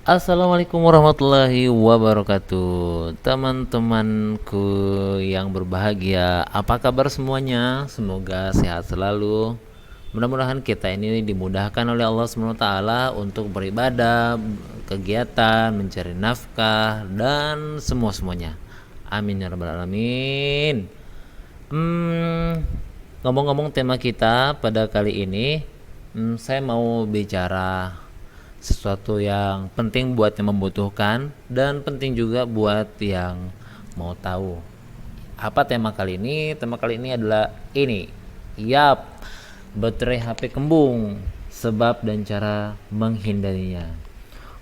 Assalamualaikum warahmatullahi wabarakatuh. Teman-temanku yang berbahagia, apa kabar semuanya? Semoga sehat selalu. Mudah-mudahan kita ini dimudahkan oleh Allah SWT untuk beribadah, kegiatan, mencari nafkah, dan semua-semuanya. Amin ya rabbal alamin. Hmm, Ngomong-ngomong tema kita pada kali ini, saya mau bicara sesuatu yang penting buat yang membutuhkan dan penting juga buat yang mau tahu. Apa tema kali ini? Tema kali ini adalah ini. Yap, baterai HP kembung, sebab dan cara menghindarinya.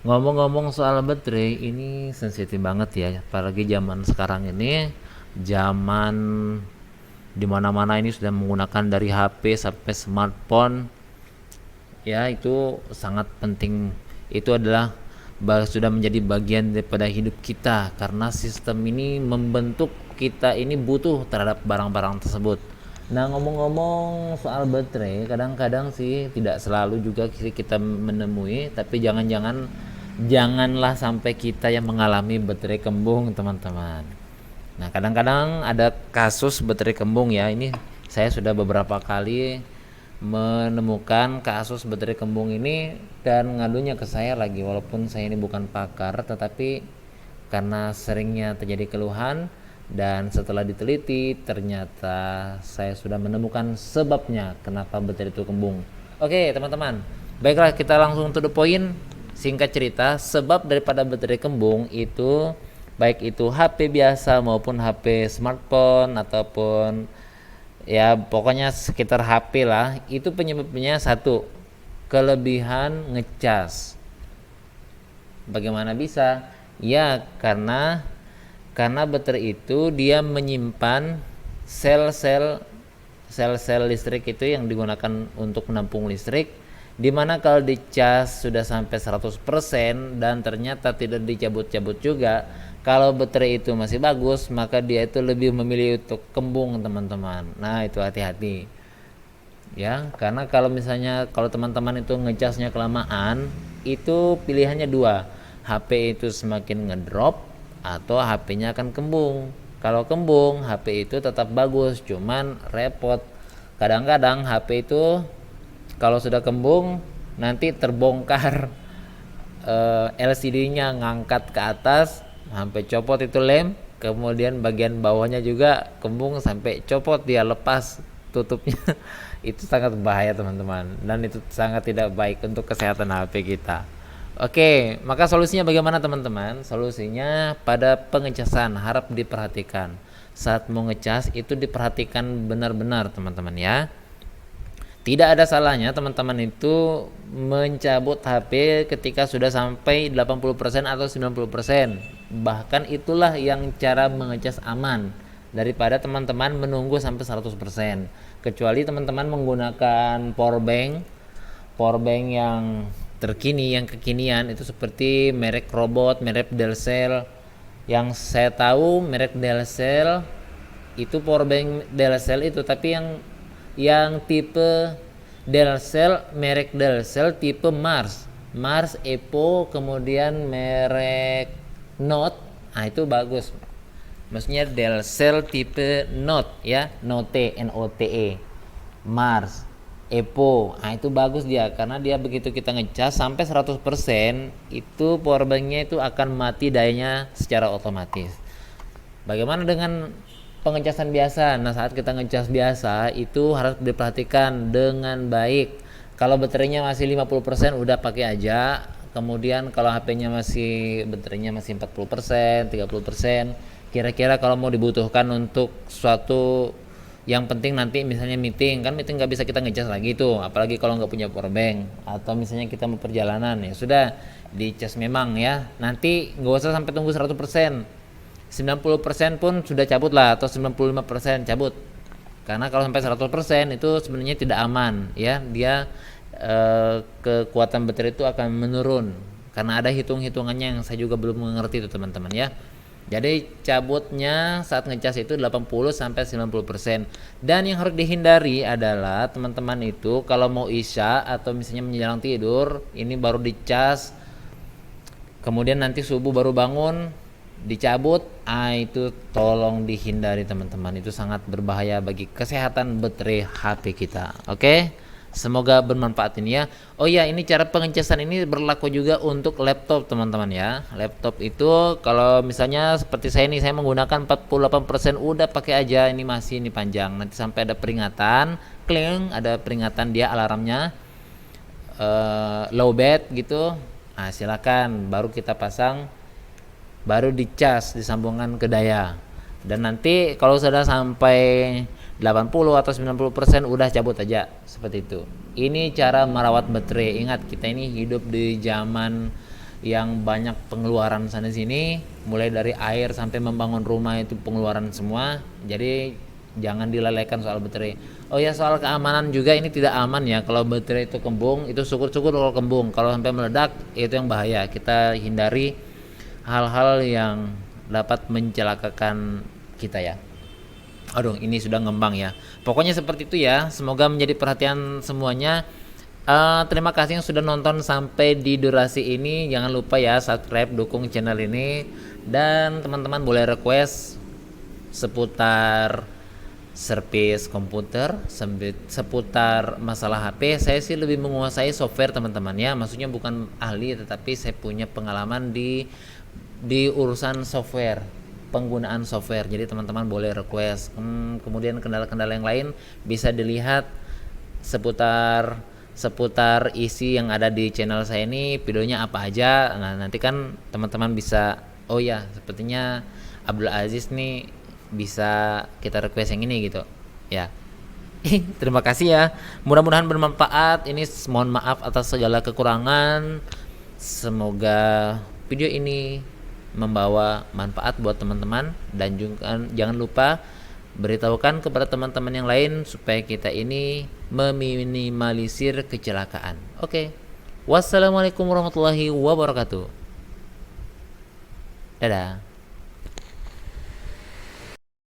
Ngomong-ngomong soal baterai, ini sensitif banget ya, apalagi zaman sekarang ini, zaman dimana-mana ini sudah menggunakan dari HP sampai smartphone. Ya, itu sangat penting. Itu adalah sudah menjadi bagian daripada hidup kita, karena sistem ini membentuk kita ini butuh terhadap barang-barang tersebut. Nah, ngomong-ngomong soal baterai, kadang-kadang sih tidak selalu juga kita menemui, tapi janganlah sampai kita yang mengalami baterai kembung, teman-teman. Nah, kadang-kadang ada kasus baterai kembung ya. Ini saya sudah beberapa kali menemukan kasus baterai kembung ini dan ngadunya ke saya lagi, walaupun saya ini bukan pakar, tetapi karena seringnya terjadi keluhan dan setelah diteliti ternyata saya sudah menemukan sebabnya kenapa baterai itu kembung. Oke, teman-teman. Baiklah, kita langsung to the point. Singkat cerita, sebab daripada baterai kembung itu baik itu HP biasa maupun HP smartphone ataupun ya pokoknya sekitar HP lah, itu penyebabnya satu, kelebihan ngecas. Bagaimana bisa? Ya karena baterai itu dia menyimpan sel-sel listrik itu yang digunakan untuk menampung listrik, dimana kalau dicas sudah sampai 100% dan ternyata tidak dicabut-cabut juga, kalau baterai itu masih bagus, maka dia itu lebih memilih untuk kembung, teman-teman. Nah, itu hati-hati ya, karena kalau teman-teman itu ngecasnya kelamaan, itu pilihannya dua, HP itu semakin ngedrop atau HP-nya akan kembung. Kalau kembung, HP itu tetap bagus, cuman repot. Kadang-kadang HP itu kalau sudah kembung nanti terbongkar LCD-nya ngangkat ke atas sampai copot itu lem, kemudian bagian bawahnya juga kembung sampai copot, dia lepas tutupnya. Itu sangat bahaya, teman-teman, dan itu sangat tidak baik untuk kesehatan HP kita. Oke, maka solusinya bagaimana, teman-teman? Solusinya pada pengecasan harap diperhatikan. Saat mau ngecas itu diperhatikan benar-benar, teman-teman ya. Tidak ada salahnya teman-teman itu mencabut HP ketika sudah sampai 80% atau 90%. Bahkan itulah yang cara mengecas aman daripada teman-teman menunggu sampai 100%. Kecuali teman-teman menggunakan powerbank yang terkini, yang kekinian, itu seperti merek robot, merek Delcel. Yang saya tahu merek Delcel itu powerbank Delcel itu, tapi yang tipe Delcel, merek Delcel tipe Mars Epo, kemudian merek Note, nah itu bagus. Maksudnya Delcel tipe Note ya, Note, Note, Mars Epo, nah itu bagus dia, karena dia begitu kita ngecas sampai 100% itu powerbanknya itu akan mati dayanya secara otomatis. Bagaimana dengan pengecasan biasa? Nah, saat kita ngecas biasa itu harus diperhatikan dengan baik. Kalau baterainya masih 50% udah pakai aja. Kemudian kalau HP-nya baterainya masih 40%, 30%, kira-kira kalau mau dibutuhkan untuk suatu yang penting nanti misalnya meeting nggak bisa kita ngecas lagi tuh, apalagi kalau nggak punya powerbank, atau misalnya kita mau perjalanan, ya sudah dicas memang ya. Nanti nggak usah sampai tunggu 100%. 90% pun sudah cabut lah, atau 95% cabut. Karena kalau sampai 100% itu sebenarnya tidak aman ya. Dia kekuatan baterai itu akan menurun. Karena ada hitung-hitungannya yang saya juga belum mengerti itu, teman-teman ya. Jadi cabutnya saat ngecas itu 80 sampai 90%. Dan yang harus dihindari adalah teman-teman itu kalau mau isya atau misalnya menjelang tidur, ini baru dicas kemudian nanti subuh baru bangun dicabut, itu tolong dihindari teman-teman, itu sangat berbahaya bagi kesehatan baterai HP kita. Oke, semoga bermanfaat ini ya. Oh ya, ini cara pengecasan ini berlaku juga untuk laptop teman-teman ya. Laptop itu kalau misalnya seperti saya ini, saya menggunakan 48%, udah pakai aja, ini masih ini panjang, nanti sampai ada peringatan kling, ada peringatan dia alarmnya low bat gitu. Nah silakan baru kita pasang, baru dicas, disambungkan ke daya, dan nanti kalau sudah sampai 80 atau 90% udah cabut aja, seperti itu. Ini cara merawat baterai. Ingat, kita ini hidup di zaman yang banyak pengeluaran sana sini, mulai dari air sampai membangun rumah itu pengeluaran semua, jadi jangan dilalaikan soal baterai. Oh ya, soal keamanan juga ini tidak aman ya kalau baterai itu kembung. Itu syukur-syukur kalau kembung, kalau sampai meledak itu yang bahaya. Kita hindari hal-hal yang dapat mencelakakan kita ya. Aduh, ini sudah ngembang ya. Pokoknya seperti itu ya. Semoga menjadi perhatian semuanya. Terima kasih yang sudah nonton sampai di durasi ini. Jangan lupa ya subscribe, dukung channel ini, dan teman-teman boleh request seputar servis komputer, seputar masalah HP. Saya sih lebih menguasai software teman-teman ya. Maksudnya bukan ahli, tetapi saya punya pengalaman di urusan software, penggunaan software. Jadi teman-teman boleh request. Kemudian kendala-kendala yang lain bisa dilihat seputar isi yang ada di channel saya ini, videonya apa aja. Nah nanti kan teman-teman bisa, oh ya sepertinya Abdul Aziz nih bisa kita request yang ini gitu ya. Terima kasih ya, mudah-mudahan bermanfaat. Ini mohon maaf atas segala kekurangan. Semoga video ini membawa manfaat buat teman-teman, dan juga jangan lupa beritahukan kepada teman-teman yang lain supaya kita ini meminimalisir kecelakaan. Oke. Wassalamualaikum warahmatullahi wabarakatuh. Dadah.